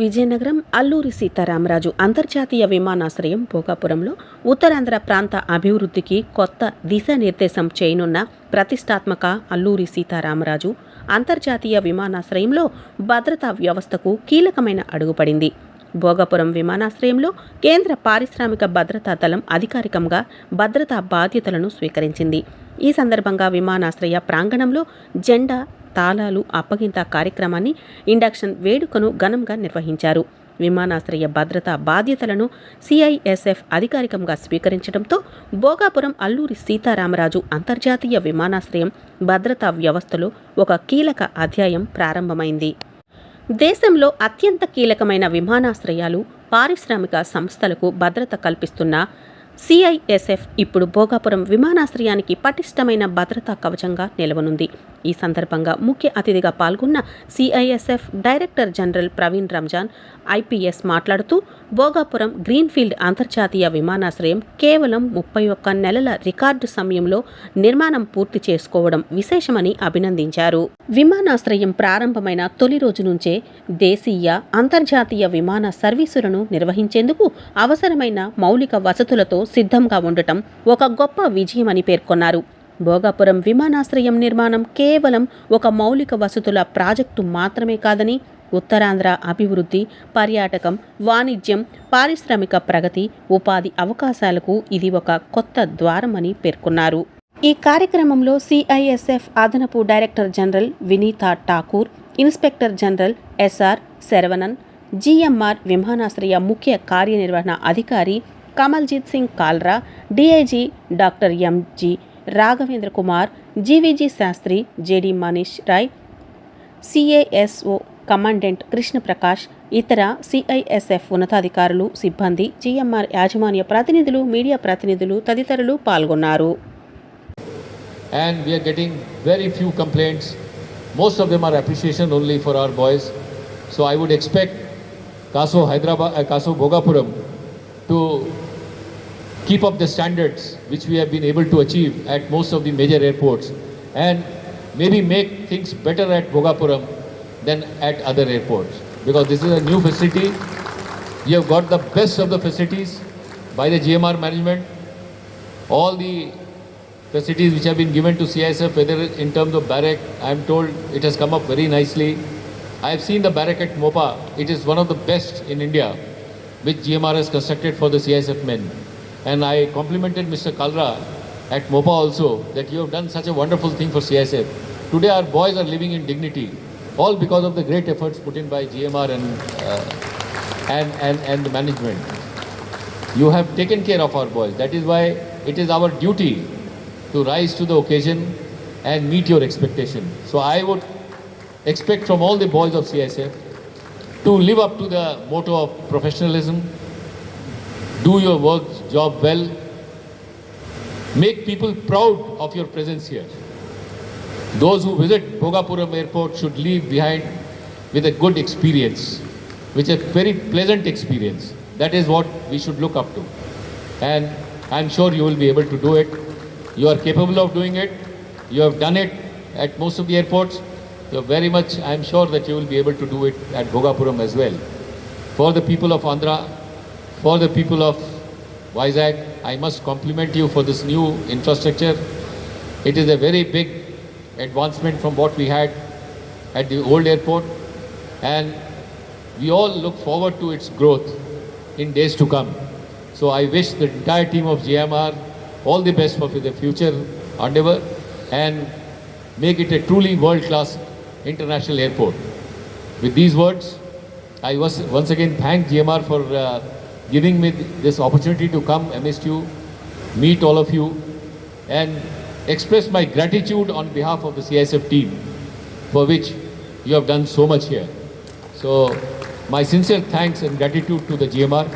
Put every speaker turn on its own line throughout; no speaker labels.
విజయనగరం అల్లూరి సీతారామరాజు అంతర్జాతీయ విమానాశ్రయం భోగాపురంలో ఉత్తరాంధ్ర ప్రాంత అభివృద్ధికి కొత్త దిశానిర్దేశం చేయనున్న ప్రతిష్టాత్మక అల్లూరి సీతారామరాజు అంతర్జాతీయ విమానాశ్రయంలో భద్రతా వ్యవస్థకు కీలకమైన అడుగుపడింది. భోగాపురం విమానాశ్రయంలో కేంద్ర పారిశ్రామిక భద్రతా దళం అధికారికంగా భద్రతా బాధ్యతలను స్వీకరించింది. ఈ సందర్భంగా విమానాశ్రయ ప్రాంగణంలో జెండా, తాళాలు అప్పగింత కార్యక్రమాన్ని, ఇండక్షన్ వేడుకను ఘనంగా నిర్వహించారు. విమానాశ్రయ భద్రతా బాధ్యతలను సిఐఎస్ఎఫ్ అధికారికంగా స్వీకరించడంతో భోగాపురం అల్లూరి సీతారామరాజు అంతర్జాతీయ విమానాశ్రయం భద్రతా వ్యవస్థలో ఒక కీలక అధ్యాయం ప్రారంభమైంది. దేశంలో అత్యంత కీలకమైన విమానాశ్రయాలు, పారిశ్రామిక సంస్థలకు భద్రత కల్పిస్తున్న సిఐఎస్ఎఫ్ ఇప్పుడు భోగాపురం విమానాశ్రయానికి పటిష్టమైన భద్రతా కవచంగా నిలవనుంది. ఈ సందర్భంగా ముఖ్య అతిథిగా పాల్గొన్న CISF director general Praveen Ramzan IPS మాట్లాడుతూ, భోగాపురం గ్రీన్ఫీల్డ్ అంతర్జాతీయ విమానాశ్రయం కేవలం 31 నెలల రికార్డు సమయంలో నిర్మాణం పూర్తి చేసుకోవడం విశేషమని అభినందించారు. విమానాశ్రయం ప్రారంభమైన తొలి రోజు నుంచే దేశీయ, అంతర్జాతీయ విమాన సర్వీసులను నిర్వహించేందుకు అవసరమైన మౌలిక వసతులతో సిద్ధంగా ఉండటం ఒక గొప్ప విజయమని పేర్కొన్నారు. భోగాపురం విమానాశ్రయం నిర్మాణం కేవలం ఒక మౌలిక వసతుల ప్రాజెక్టు మాత్రమే కాదని, ఉత్తరాంధ్ర అభివృద్ధి, పర్యాటకం, వాణిజ్యం, పారిశ్రామిక ప్రగతి, ఉపాధి అవకాశాలకు ఇది ఒక కొత్త ద్వారమని పేర్కొన్నారు. ఈ కార్యక్రమంలో సిఐఎస్ఎఫ్ అదనపు director general Vineeta Thakur, inspector general SR Saravanan, GMR విమానాశ్రయ ముఖ్య కార్యనిర్వహణ అధికారి Kamaljeet Singh Kalra, DIG doctor MG Raghavendra Kumar, GVG Sastry, JD Manish Rai, CASO commandant Krishnaprakash, ఇతర సిఐఎస్ఎఫ్ ఉన్నతాధికారులు, సిబ్బంది, జిఎంఆర్ యాజమాన్య ప్రతినిధులు, మీడియా ప్రతినిధులు తదితరులు పాల్గొన్నారు.
And we are getting very few complaints. Most of them are appreciation only for our boys. So I would expect CASO Hyderabad, CASO Bhogapuram to keep up the standards which we have been able to achieve at most of the major airports, and maybe make things better at Bhogapuram than at other airports, because this is a new facility. We have got the best of the facilities by the GMR management. All the facilities which have been given to CISF, whether in terms of barrack, I am told it has come up very nicely. I have seen the barrack at Mopa. It is one of the best in India, which GMR has constructed for the CISF men. And I complimented Mr. Kalra at Mopa also that you have done such a wonderful thing for CISF. Today our boys are living in dignity, all because of the great efforts put in by GMR and the management. You have taken care of our boys. That is why it is our duty to rise to the occasion and meet your expectation. So I would expect from all the boys of CISF to live up to the motto of professionalism, do your work job well, make people proud of your presence here. Those who visit Bhogapuram airport should leave behind with a good experience, which is a very pleasant experience. That is what we should look up to, and I'm sure you will be able to do it. You are capable of doing it. You have done it at most of the airports. You are very much, I'm sure that you will be able to do it at Bhogapuram as well. For the people of Andhra, for the people of Vizag, I must compliment you for this new infrastructure. It is a very big advancement from what we had at the old airport, and we all look forward to its growth in days to come. So I wish the entire team of GMR all the best for the future endeavor, and make it a truly world-class international airport. With these words, I once again thank GMR for giving me this opportunity to come amidst you, meet all of you, and express my gratitude on behalf of the CISF team, for which you have done so much here. So my sincere thanks and gratitude to the GMR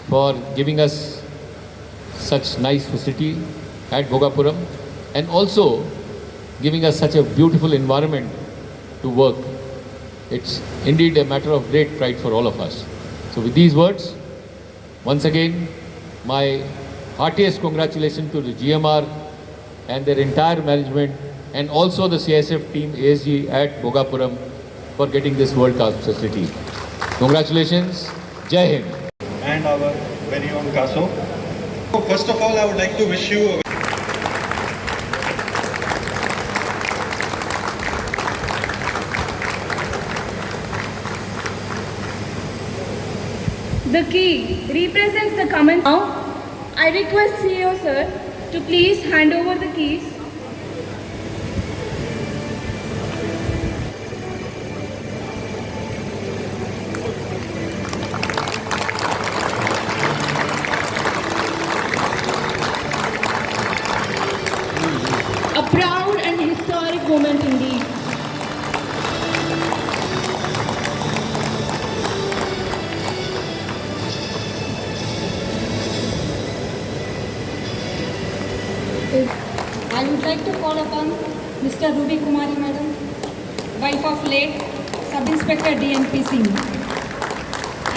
for giving us such nice facility at Bhogapuram, and also giving us such a beautiful environment to work. It's indeed a matter of great pride for all of us. So with these words, once again, my heartiest congratulations to the GMR and their entire management, and also the CISF team ASG at Bhogapuram for getting this world-class facility. Congratulations. Jai Hind.
And our very own Kaso. So first of all, I would like to wish you a
The key represents the comments. Now, I request CEO sir to please hand over the keys. A proud and historic moment indeed.
I would like to call upon Mr. Ruby Kumari Madam, wife of late Sub-Inspector DNP Singh.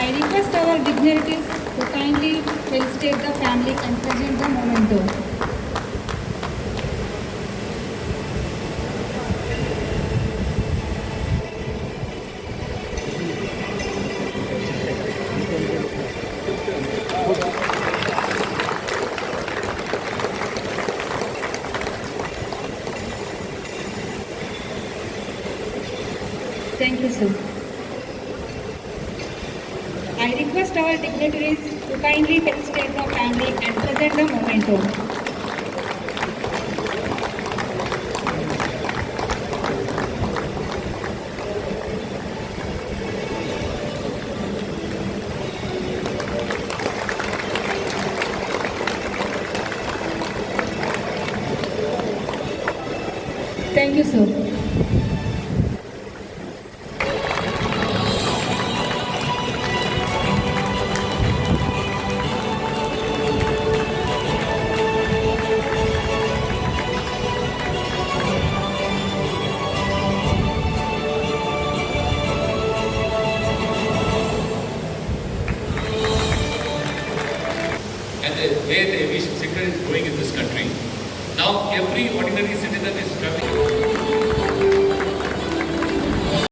I request our dignitaries to kindly felicitate the family and present the memento. Thank you, sir. I request our dignitaries to kindly felicitate the family and present the memento. Thank you, sir.
And the way the aviation sector is growing in this country. Now every ordinary citizen is traveling.